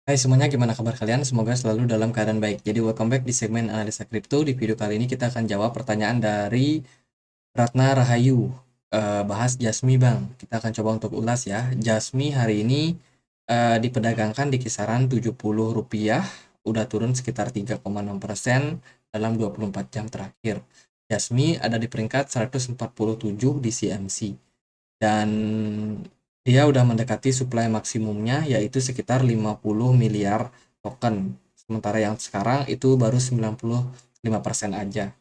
Hai semuanya, gimana kabar kalian? Semoga selalu dalam keadaan baik. Jadi welcome back di segmen analisa kripto. Di video kali ini kita akan jawab pertanyaan dari Ratna Rahayu. Bahas Jasmi Bang. Kita akan coba untuk ulas ya. Jasmi hari ini diperdagangkan di kisaran Rp70. Udah turun sekitar 3,6% dalam 24 jam terakhir. Jasmi ada di peringkat 147 di CMC. Dan dia udah mendekati supply maksimumnya yaitu sekitar 50 miliar token. Sementara yang sekarang itu baru 95% aja.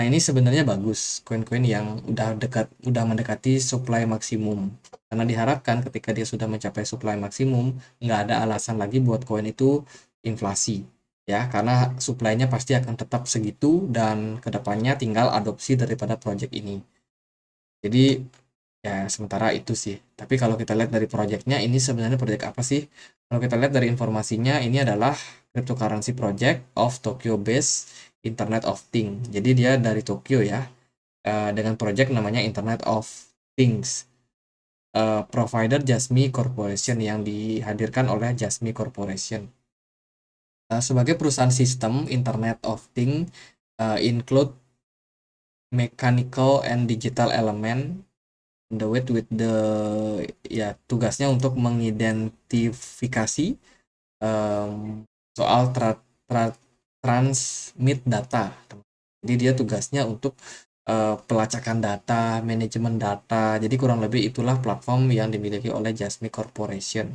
Nah, ini sebenarnya bagus koin-koin yang udah mendekati supply maksimum. Karena diharapkan ketika dia sudah mencapai supply maksimum, nggak ada alasan lagi buat koin itu inflasi. Ya, karena supply-nya pasti akan tetap segitu dan kedepannya tinggal adopsi daripada project ini. Jadi ya sementara itu sih. Tapi kalau kita lihat dari projectnya, ini sebenarnya project apa sih? Kalau kita lihat dari informasinya, ini adalah cryptocurrency project of Tokyo based Internet of Things. Jadi dia dari Tokyo ya, dengan project namanya Internet of Things. Provider Jasmy Corporation yang dihadirkan oleh Jasmy Corporation. Sebagai perusahaan sistem Internet of Things, include mechanical and digital element the with the ya tugasnya untuk mengidentifikasi soal transmit data. Jadi dia tugasnya untuk pelacakan data, manajemen data. Jadi kurang lebih itulah platform yang dimiliki oleh Jasmy Corporation.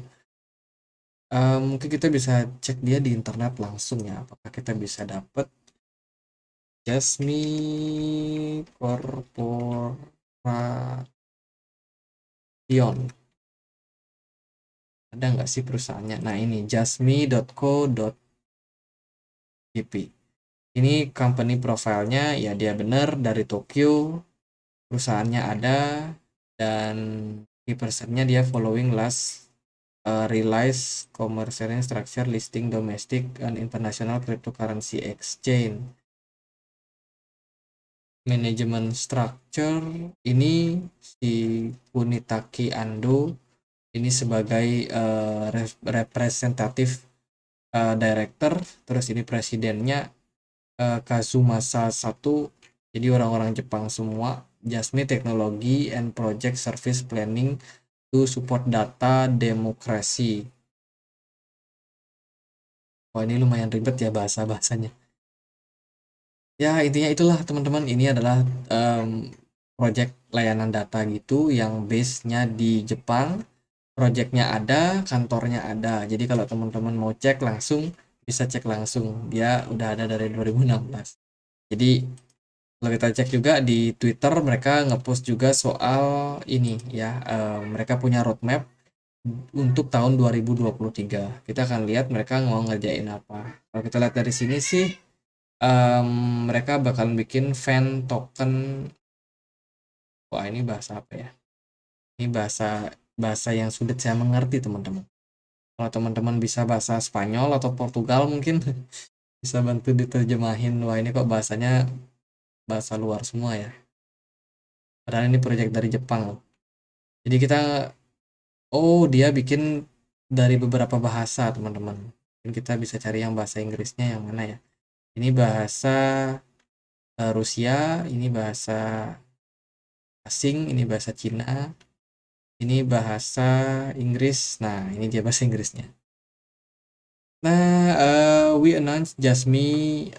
Mungkin kita bisa cek dia di internet langsung ya. Apakah kita bisa dapat Jasmy Corporation? Ada nggak sih perusahaannya? Nah, ini jasmy.co.jp. Ini company profile-nya ya dia benar dari Tokyo, perusahaannya ada, dan key person-nya dia following last release commercial structure listing domestic and international cryptocurrency exchange. Management structure ini si Kunitaki Ando ini sebagai representatif director, terus ini presidennya Kazumasa 1. Jadi orang-orang Jepang semua. Jasmy Technology and Project Service Planning to support data demokrasi. Wah, ini lumayan ribet ya bahasa-bahasanya. Ya, intinya itulah teman-teman. Ini adalah project layanan data gitu yang base-nya di Jepang. Project-nya ada, kantornya ada. Jadi kalau teman-teman mau cek langsung, bisa cek langsung. Dia udah ada dari 2016. Jadi kalau kita cek juga di Twitter, mereka ngepost juga soal ini ya, mereka punya roadmap untuk tahun 2023. Kita akan lihat mereka mau ngerjain apa. Kalau kita lihat dari sini sih, mereka bakal bikin fan token. Wah, ini bahasa apa ya? Ini bahasa bahasa yang sulit saya mengerti, teman-teman. Kalau teman-teman bisa bahasa Spanyol atau Portugal mungkin bisa bantu diterjemahin. Wah, ini kok bahasanya bahasa luar semua ya. Padahal ini project dari Jepang loh. Jadi kita, oh dia bikin dari beberapa bahasa teman-teman. Mungkin kita bisa cari yang bahasa Inggrisnya yang mana ya. Ini bahasa Rusia, ini bahasa asing, ini bahasa Cina, ini bahasa Inggris. Nah, ini dia bahasa Inggrisnya. Nah, we announced Jasmy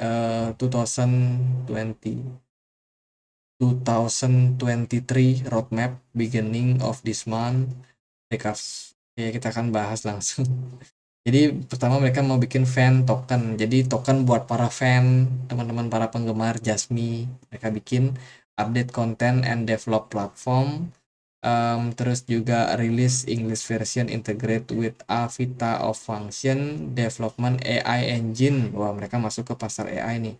2023 roadmap beginning of this month. Ya, kita akan bahas langsung. Jadi pertama mereka mau bikin fan token. Jadi token buat para fan, teman-teman para penggemar Jasmy. Mereka bikin update content and develop platform. Terus juga rilis English version integrate with Avita of function development AI engine. Wah, mereka masuk ke pasar AI nih.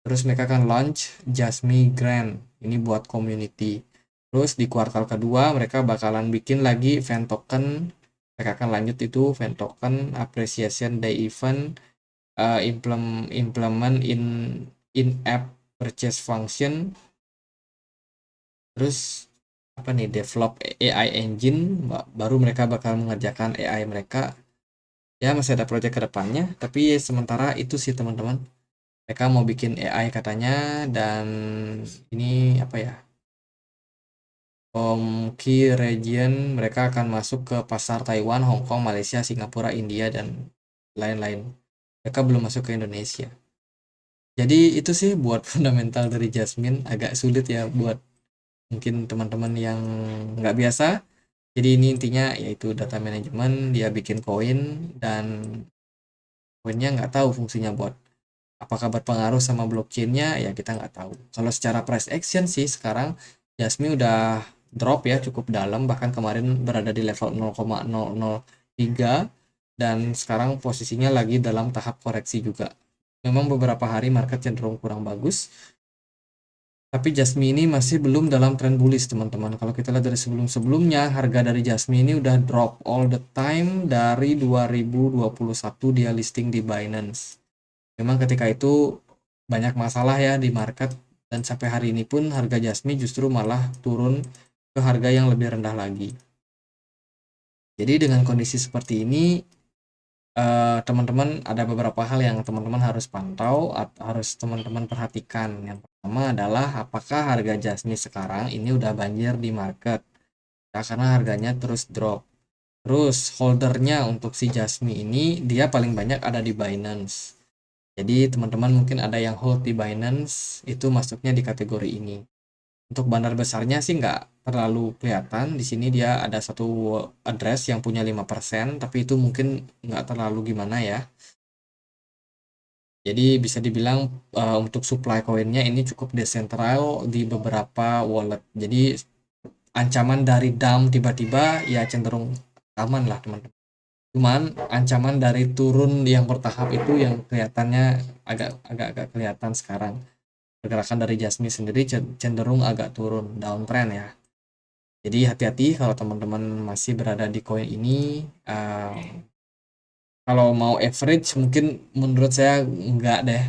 Terus mereka akan launch Jasmy Grant. Ini buat community. Terus di kuartal kedua mereka bakalan bikin lagi fan token. Mereka akan lanjut itu fan token appreciation day event, implement in app purchase function. Terus apa nih, develop AI engine, baru mereka bakal mengerjakan AI mereka. Ya masih ada project ke depannya, tapi sementara itu sih teman-teman. Mereka mau bikin AI katanya, dan ini apa ya? Key region mereka akan masuk ke pasar Taiwan, Hong Kong, Malaysia, Singapura, India dan lain-lain. Mereka belum masuk ke Indonesia. Jadi itu sih buat fundamental dari Jasmine agak sulit ya buat mungkin teman-teman yang nggak biasa. Jadi ini intinya yaitu data management, dia bikin koin dan koinnya nggak tahu fungsinya buat apakah berpengaruh sama blockchainnya, ya kita nggak tahu. Kalau secara price action sih sekarang Jasmine udah drop ya cukup dalam, bahkan kemarin berada di level 0,003 dan sekarang posisinya lagi dalam tahap koreksi juga. Memang beberapa hari market cenderung kurang bagus, tapi Jasmine ini masih belum dalam tren bullish teman-teman. Kalau kita lihat dari sebelum-sebelumnya, harga dari Jasmine ini udah drop all the time dari 2021 dia listing di Binance. Memang ketika itu banyak masalah ya di market, dan sampai hari ini pun harga Jasmine justru malah turun ke harga yang lebih rendah lagi. Jadi dengan kondisi seperti ini, teman-teman ada beberapa hal yang teman-teman harus pantau atau harus teman-teman perhatikan. Yang pertama adalah apakah harga Jasmine sekarang ini udah banjir di market ya, karena harganya terus drop. Terus holdernya untuk si Jasmine ini dia paling banyak ada di Binance. Jadi teman-teman mungkin ada yang hold di Binance, itu masuknya di kategori ini. Untuk bandar besarnya sih nggak terlalu kelihatan. Di sini dia ada satu address yang punya 5%, tapi itu mungkin nggak terlalu gimana ya. Jadi bisa dibilang untuk supply koinnya ini cukup desentral di beberapa wallet. Jadi ancaman dari dump tiba-tiba ya cenderung aman lah teman-teman. Cuman ancaman dari turun yang bertahap itu yang kelihatannya agak kelihatan sekarang. Pergerakan dari Jasmine sendiri cenderung agak turun, downtrend ya. Jadi hati-hati kalau teman-teman masih berada di koin ini. Kalau mau average mungkin menurut saya enggak deh.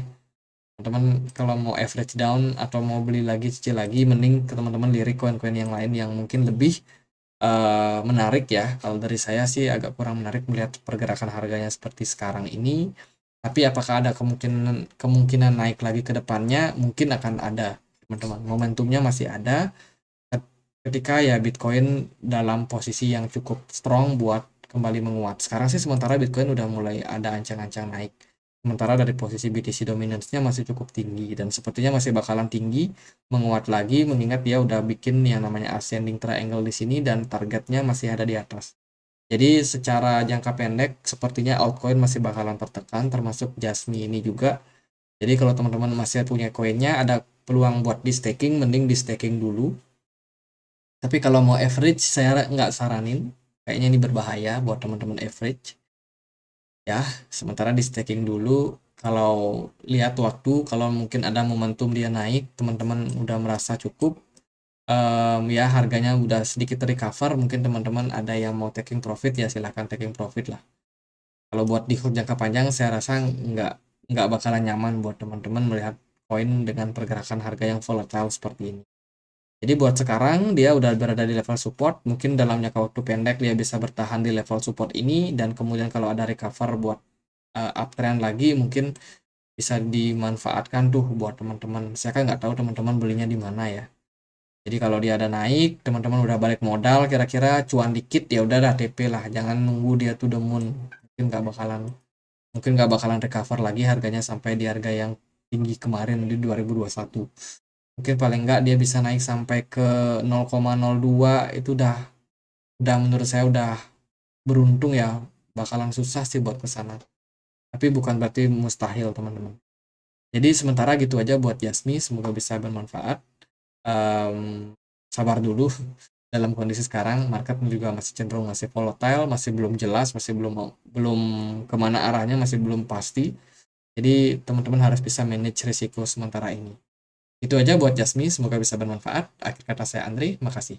Teman-teman kalau mau average down atau mau beli lagi cicil lagi, mending ke teman-teman lirik koin-koin yang lain yang mungkin lebih menarik ya. Kalau dari saya sih agak kurang menarik melihat pergerakan harganya seperti sekarang ini. Tapi apakah ada kemungkinan kemungkinan naik lagi ke depannya? Mungkin akan ada, teman-teman. Momentumnya masih ada ketika ya Bitcoin dalam posisi yang cukup strong buat kembali menguat. Sekarang sih sementara Bitcoin udah mulai ada ancang-ancang naik. Sementara dari posisi BTC dominance-nya masih cukup tinggi dan sepertinya masih bakalan tinggi menguat lagi, mengingat dia udah bikin yang namanya ascending triangle di sini dan targetnya masih ada di atas. Jadi secara jangka pendek sepertinya altcoin masih bakalan tertekan, termasuk Jasmine ini juga. Jadi kalau teman-teman masih punya koinnya, ada peluang buat di staking, mending di staking dulu. Tapi kalau mau average, saya nggak saranin. Kayaknya ini berbahaya buat teman-teman average. Ya, sementara di staking dulu. Kalau lihat waktu, kalau mungkin ada momentum dia naik, teman-teman udah merasa cukup, ya harganya udah sedikit recover, mungkin teman-teman ada yang mau taking profit ya silahkan taking profit lah. Kalau buat di hold jangka panjang saya rasa nggak bakalan nyaman buat teman-teman melihat koin dengan pergerakan harga yang volatile seperti ini. Jadi buat sekarang dia udah berada di level support, mungkin dalam jangka waktu pendek dia bisa bertahan di level support ini, dan kemudian kalau ada recover buat uptrend lagi mungkin bisa dimanfaatkan tuh buat teman-teman. Saya kan nggak tahu teman-teman belinya di mana ya. Jadi kalau dia ada naik, teman-teman udah balik modal, kira-kira cuan dikit ya udah dah TP lah, jangan nunggu dia to the moon. Mungkin nggak bakalan recover lagi harganya sampai di harga yang tinggi kemarin di 2021. Mungkin paling nggak dia bisa naik sampai ke 0,02, itu udah menurut saya udah beruntung ya, bakalan susah sih buat ke sana. Tapi bukan berarti mustahil, teman-teman. Jadi sementara gitu aja buat Yasmi, semoga bisa bermanfaat. Sabar dulu. Dalam kondisi sekarang market juga masih cenderung masih volatile, masih belum jelas, masih belum belum kemana arahnya, masih belum pasti. Jadi teman-teman harus bisa manage risiko sementara ini. Itu aja buat Jasmi, semoga bisa bermanfaat. Akhir kata saya Andri, makasih.